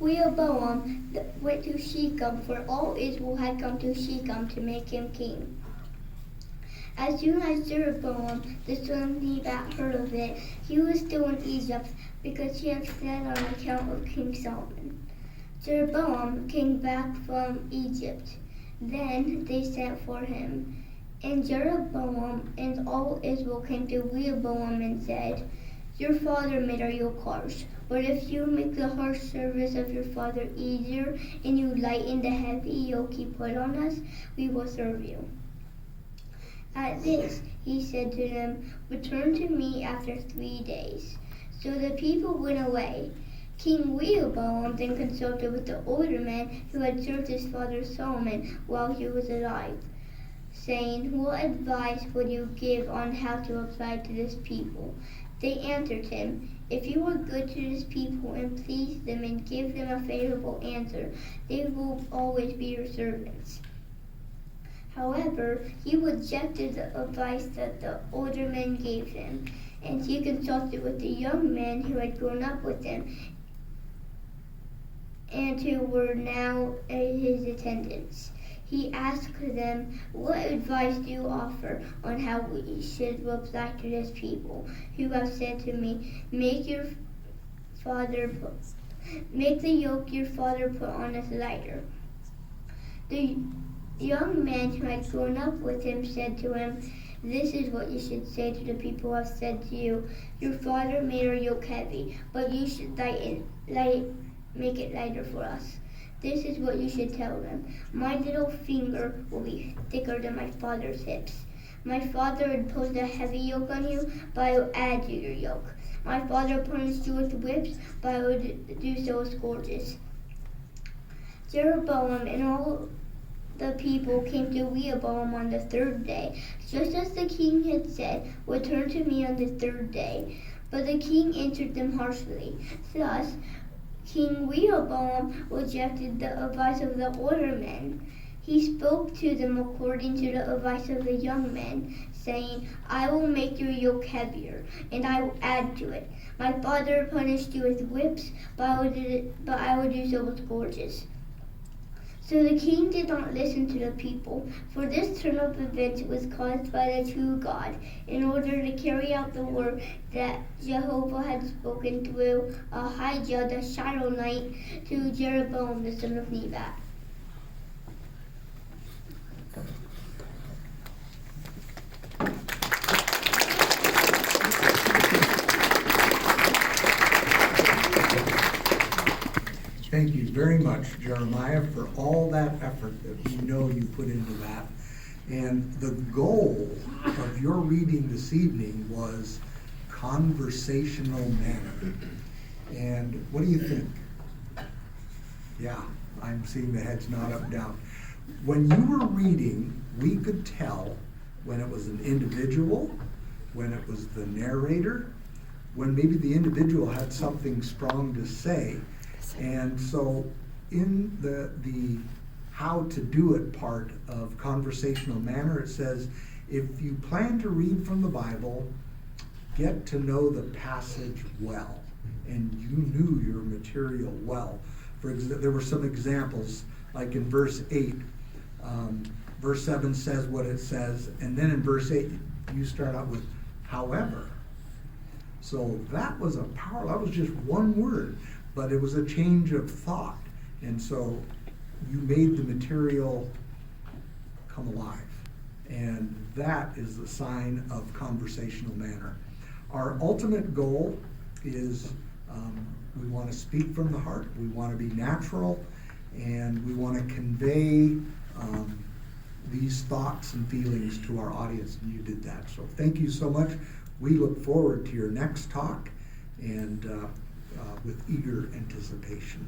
Rehoboam went to Shechem, for all Israel had come to Shechem to make him king. As soon as Jeroboam, the son of Nebat, heard of it, he was still in Egypt, because he had fled on account of King Solomon. Jeroboam came back from Egypt. Then they sent for him. And Jeroboam and all Israel came to Rehoboam and said, "Your father made our yoke harsh, but if you make the harsh service of your father easier, and you lighten the heavy yoke he put on us, we will serve you." At this he said to them, "Return to me after 3 days." So the people went away. King Rehoboam then consulted with the older men who had served his father Solomon while he was alive, saying, "What advice would you give on how to apply to this people?" They answered him, "If you are good to this people and please them and give them a favorable answer, they will always be your servants." However, he rejected the advice that the older men gave him, and he consulted with the young men who had grown up with him and who were now his attendants. He asked them, "What advice do you offer on how we should reply to this people who have said to me, make the yoke your father put on us lighter?" The young men who had grown up with him said to him, "This is what you should say to the people who have said to you, 'Your father made our yoke heavy, but you should make it lighter for us.' This is what you should tell them. 'My little finger will be thicker than my father's hips. My father imposed a heavy yoke on you, but I will add to your yoke. My father punished you with whips, but I will do so with scourges.'" Jeroboam and all the people came to Rehoboam on the 3rd day, just as the king had said, "Return to me on the 3rd day." But the king answered them harshly. Thus, King Rehoboam rejected the advice of the older men. He spoke to them according to the advice of the young men, saying, "I will make your yoke heavier, and I will add to it. My father punished you with whips, but I will do so with scourges." So the king did not listen to the people, for this turn of events was caused by the true God, in order to carry out the word that Jehovah had spoken through Ahijah the Shilonite to Jeroboam the son of Nebat. Thank you very much, Jeremiah, for all that effort that we know you put into that. And the goal of your reading this evening was conversational manner. And what do you think? Yeah, I'm seeing the heads nod up and down. When you were reading, we could tell when it was an individual, when it was the narrator, when maybe the individual had something strong to say. And so in the how to do it part of conversational manner, it says, if you plan to read from the Bible, get to know the passage well. And you knew your material well. There were some examples, like in verse 8. Verse 7 says what it says, and then in verse 8, you start out with, however. So that was that was just one word. But it was a change of thought. And so you made the material come alive. And that is the sign of conversational manner. Our ultimate goal is we want to speak from the heart. We want to be natural. And we want to convey these thoughts and feelings to our audience. And you did that. So thank you so much. We look forward to your next talk. And with eager anticipation.